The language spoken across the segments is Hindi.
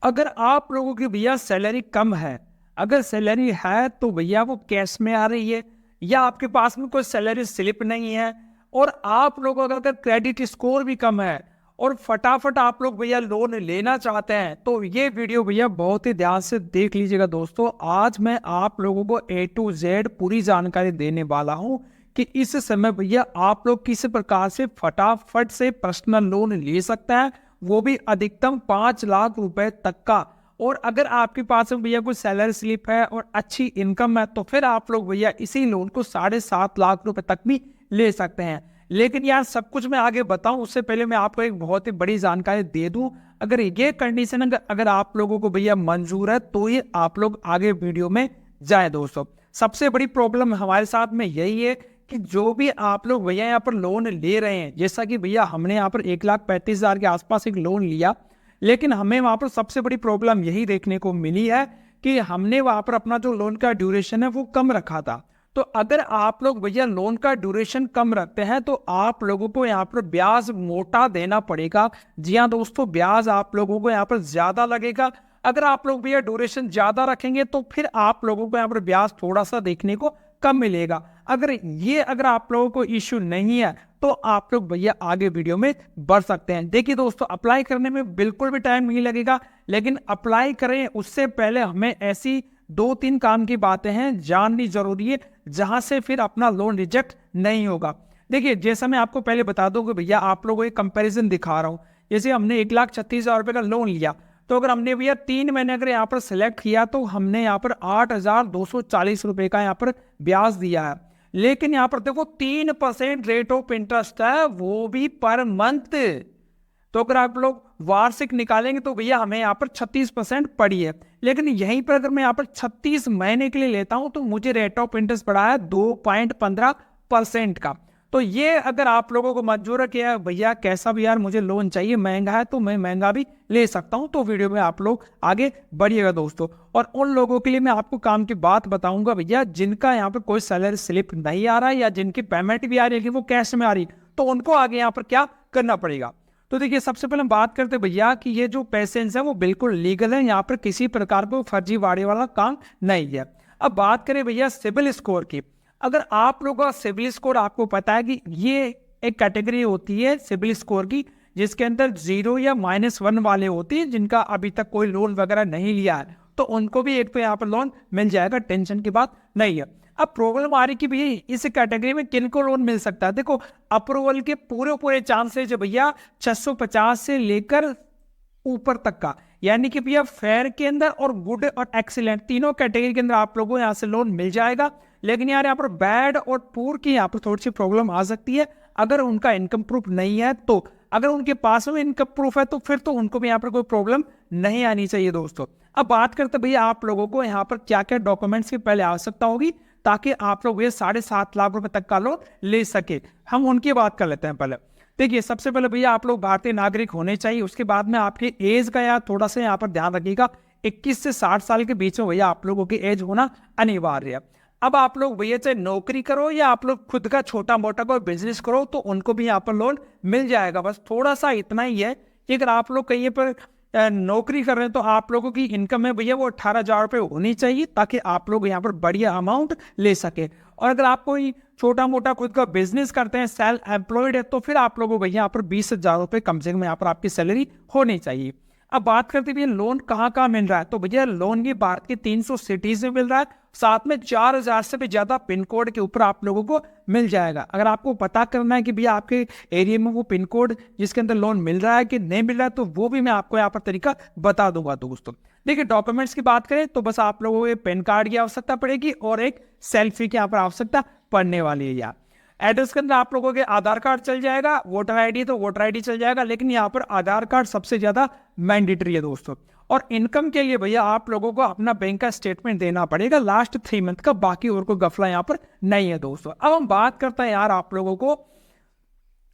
अगर आप लोगों की भैया सैलरी कम है, अगर सैलरी है तो भैया वो कैश में आ रही है या आपके पास में कोई सैलरी स्लिप नहीं है, और आप लोगों का अगर क्रेडिट स्कोर भी कम है और फटाफट आप लोग भैया लोन लेना चाहते हैं, तो ये वीडियो भैया बहुत ही ध्यान से देख लीजिएगा दोस्तों। आज मैं आप लोगों को A to Z पूरी जानकारी देने वाला हूं कि इस समय भैया आप लोग किस प्रकार से फटाफट से पर्सनल लोन ले सकते हैं, वो भी अधिकतम 5 लाख रुपए तक का। और अगर आपके पास में भैया कोई सैलरी स्लिप है और अच्छी इनकम है, तो फिर आप लोग भैया इसी लोन को 7.5 लाख रुपए तक भी ले सकते हैं। लेकिन यार सब कुछ मैं आगे बताऊं उससे पहले मैं आपको एक बहुत ही बड़ी जानकारी दे दूं। अगर ये कंडीशन अगर आप लोगों को भैया मंजूर है तो ही आप लोग आगे वीडियो में जाए दोस्तों। सबसे बड़ी प्रॉब्लम हमारे साथ में यही है कि जो भी आप लोग भैया यहाँ पर लोन ले रहे हैं, जैसा कि भैया हमने यहाँ पर 1,35,000 के आसपास एक लोन लिया, लेकिन हमें वहां पर सबसे बड़ी प्रॉब्लम यही देखने को मिली है कि हमने वहां पर अपना जो लोन का ड्यूरेशन है वो कम रखा था। तो अगर आप लोग भैया लोन का ड्यूरेशन कम रखते हैं तो आप लोगों को यहाँ पर ब्याज मोटा देना पड़ेगा। जी हाँ दोस्तों, ब्याज आप लोगों को यहाँ पर ज्यादा लगेगा। अगर आप लोग भैया ड्यूरेशन ज्यादा रखेंगे तो फिर आप लोगों को यहाँ पर ब्याज थोड़ा सा देखने को कम मिलेगा। अगर आप लोगों को इश्यू नहीं है तो आप लोग भैया आगे वीडियो में बढ़ सकते हैं। देखिए दोस्तों, अप्लाई करने में बिल्कुल भी टाइम नहीं लगेगा, लेकिन अप्लाई करें उससे पहले हमें ऐसी 2-3 काम की बातें हैं जाननी जरूरी है, जहां से फिर अपना लोन रिजेक्ट नहीं होगा। देखिए, जैसा मैं आपको पहले बता दूं कि भैया आप लोगों को एक कंपैरिजन दिखा रहा हूं। जैसे हमने 1,36,000 रुपए का लोन लिया, तो अगर हमने भैया 3 महीने अगर यहाँ पर सिलेक्ट किया तो हमने यहाँ पर 8,240 रुपए का यहाँ पर ब्याज दिया है। लेकिन यहाँ पर देखो 3% रेट ऑफ इंटरेस्ट है, वो भी पर मंथ। तो अगर आप लोग वार्षिक निकालेंगे तो भैया हमें यहाँ पर 36% पड़ी है। लेकिन यहीं पर अगर मैं यहाँ पर 36 महीने के लिए लेता हूं तो मुझे रेट ऑफ इंटरेस्ट पड़ा है 2.15% का। तो ये अगर आप लोगों को मंजूर है कि यार भैया कैसा भी यार मुझे लोन चाहिए, महंगा है तो मैं महंगा भी ले सकता हूं, तो वीडियो में आप लोग आगे बढ़िएगा दोस्तों। और उन लोगों के लिए मैं आपको काम की बात बताऊंगा भैया जिनका यहाँ पर कोई सैलरी स्लिप नहीं आ रहा है या जिनकी पेमेंट भी आ रही है लेकिन वो कैश में आ रही, तो उनको आगे यहाँ पर क्या करना पड़ेगा। तो देखिए, सबसे पहले बात करते भैया कि ये जो पैसेंस है वो बिल्कुल लीगल है, यहाँ पर किसी प्रकार को फर्जीवाड़े वाला काम नहीं है। अब बात करें भैया सिबिल स्कोर की। अगर आप लोगों का सिबिल स्कोर, आपको पता है कि ये एक कैटेगरी होती है सिबिल स्कोर की जिसके अंदर 0 या -1 वाले होते हैं, जिनका अभी तक कोई लोन वगैरह नहीं लिया है, तो उनको भी एक तो यहाँ पर लोन मिल जाएगा, टेंशन की बात नहीं है। अब प्रॉब्लम आ रही कि भैया इस कैटेगरी में किनको लोन मिल सकता है। देखो, अप्रूवल के पूरे चांसेज है भैया 650 से लेकर ऊपर तक का, यानी कि भैया फेयर के अंदर और गुड और एक्सीलेंट तीनों कैटेगरी के अंदर आप लोगों को यहाँ से लोन मिल जाएगा। लेकिन यार यहाँ पर बैड और पुअर की यहाँ पर थोड़ी सी प्रॉब्लम आ सकती है अगर उनका इनकम प्रूफ नहीं है। तो अगर उनके पास में इनकम प्रूफ है तो फिर तो उनको भी यहाँ पर कोई प्रॉब्लम नहीं आनी चाहिए दोस्तों। अब बात करते भैया आप लोगों को यहाँ पर क्या क्या डॉक्यूमेंट्स की पहले आवश्यकता होगी ताकि आप लोग ये 7.5 लाख रुपए तक का लोन ले सके। हम उनकी बात कर लेते हैं पहले। देखिए, सबसे पहले भैया आप लोग भारतीय नागरिक होने चाहिए। उसके बाद में आपकी एज का यार थोड़ा सा यहाँ पर ध्यान रखिएगा, 21 से 60 साल के बीच में भैया आप लोगों की एज होना अनिवार्य है। अब आप लोग भैया चाहे नौकरी करो या आप लोग खुद का छोटा मोटा कोई बिजनेस करो तो उनको भी यहाँ पर लोन मिल जाएगा। बस थोड़ा सा इतना ही है कि अगर आप लोग कहीं पर नौकरी कर रहे हैं तो आप लोगों की इनकम है भैया वो 18,000 रुपये होनी चाहिए ताकि आप लोग यहाँ पर बढ़िया अमाउंट ले सके। और अगर आप कोई छोटा मोटा खुद का बिजनेस करते हैं, सेल्फ एम्प्लॉयड है, तो फिर आप लोगों को भैया यहाँ पर 20,000 रुपये कम से कम यहाँ पर आपकी सैलरी होनी चाहिए। अब बात करते भैया लोन कहाँ कहाँ मिल रहा है, तो भैया लोन ये भारत के 300 सिटीज में मिल रहा है, साथ में 4,000 से भी ज्यादा पिन कोड के ऊपर आप लोगों को मिल जाएगा। अगर आपको पता करना है कि भैया आपके एरिया में वो पिन कोड जिसके अंदर लोन मिल रहा है कि नहीं मिल रहा है, तो वो भी मैं आपको यहाँ पर तरीका बता दूंगा दोस्तों। देखिए, डॉक्यूमेंट्स की बात करें तो बस आप लोगों को पैन कार्ड की आवश्यकता पड़ेगी और एक सेल्फी की यहाँ पर आवश्यकता पड़ने वाली है यार। एड्रेस के अंदर आप लोगों के आधार कार्ड चल जाएगा, वोटर आईडी तो वोटर आईडी चल जाएगा, लेकिन यहाँ पर आधार कार्ड सबसे ज्यादा मैंडेटरी है दोस्तों। और इनकम के लिए भैया आप लोगों को अपना बैंक का स्टेटमेंट देना पड़ेगा लास्ट 3 मंथ का, बाकी और कोई गफला यहाँ पर नहीं है दोस्तों। अब हम बात करते हैं यार आप लोगों को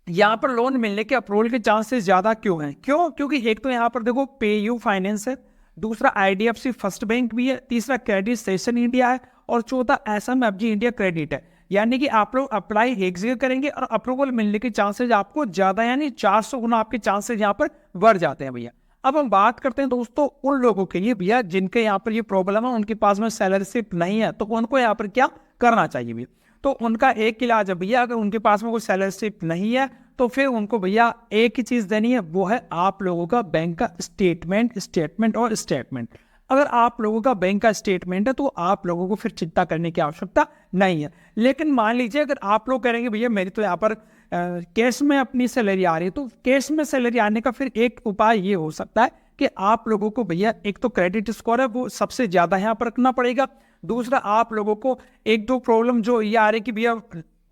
यहाँ पर लोन मिलने के अप्रूवल के चांसेस ज्यादा क्यों हैं। क्योंकि एक तो यहाँ पर देखो PayU फाइनेंस है, दूसरा IDFC फर्स्ट बैंक भी है, तीसरा क्रेडिट सेशन इंडिया है और चौथा SMFG इंडिया क्रेडिट है। यानी कि आप लोग अप्लाई एक जगह करेंगे और अप्रूवल मिलने के चांसेस आपको ज्यादा यानी 400 गुना आपके चांसेस यहाँ पर बढ़ जाते हैं भैया। अब हम बात करते हैं दोस्तों उन लोगों के लिए भैया जिनके यहाँ पर ये प्रॉब्लम है, उनके पास में सैलरी स्लिप नहीं है, तो उनको यहाँ पर क्या करना चाहिए भैया। तो उनका एक इलाज है भैया, अगर उनके पास में कोई सैलरी स्लिप नहीं है तो फिर उनको भैया एक ही चीज देनी है, वो है आप लोगों का बैंक का स्टेटमेंट। अगर आप लोगों का बैंक का स्टेटमेंट है तो आप लोगों को फिर चिंता करने की आवश्यकता नहीं है। लेकिन मान लीजिए अगर आप लोग करेंगे भैया मेरी तो यहाँ पर कैश में अपनी सैलरी आ रही है, तो कैश में सैलरी आने का फिर एक उपाय ये हो सकता है कि आप लोगों को भैया एक तो क्रेडिट स्कोर है वो सबसे ज्यादा यहाँ पर रखना पड़ेगा। दूसरा आप लोगों को एक दो प्रॉब्लम जो ये आ रही है कि भैया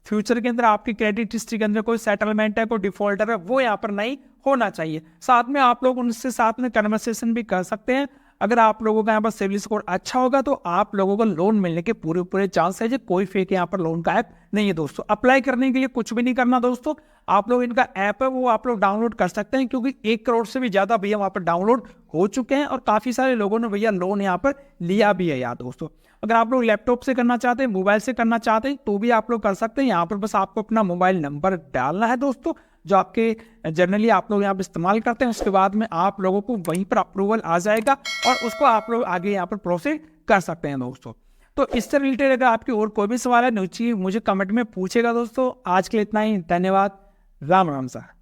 फ्यूचर के अंदर आपकी क्रेडिट हिस्ट्री के अंदर कोई सेटलमेंट है, कोई डिफॉल्टर है, वो यहाँ पर नहीं होना चाहिए। साथ में आप लोग उनसे साथ में कन्वर्सेशन भी कर सकते हैं। अगर आप लोगों का यहाँ पर सिविल स्कोर अच्छा होगा तो आप लोगों को लोन मिलने के पूरे पूरे चांस है। कोई फेक यहाँ पर लोन का ऐप नहीं है दोस्तों। अप्लाई करने के लिए कुछ भी नहीं करना दोस्तों, आप लोग इनका ऐप है वो आप लोग डाउनलोड कर सकते हैं, क्योंकि 1 करोड़ से भी ज्यादा भैया वहाँ पर डाउनलोड हो चुके हैं और काफी सारे लोगों ने भैया लोन यहाँ पर लिया भी है यार दोस्तों। अगर आप लोग लैपटॉप से करना चाहते हैं, मोबाइल से करना चाहते हैं तो भी आप लोग कर सकते हैं। यहाँ पर बस आपको अपना मोबाइल नंबर डालना है दोस्तों, जो आपके जनरली आप लोग यहाँ पर इस्तेमाल करते हैं। उसके बाद में आप लोगों को वहीं पर अप्रूवल आ जाएगा और उसको आप लोग आगे यहाँ पर प्रोसीड कर सकते हैं दोस्तों। तो इससे रिलेटेड अगर आपकी और कोई भी सवाल है नीचे मुझे कमेंट में पूछेगा दोस्तों। आज के लिए इतना ही, धन्यवाद, राम राम सर।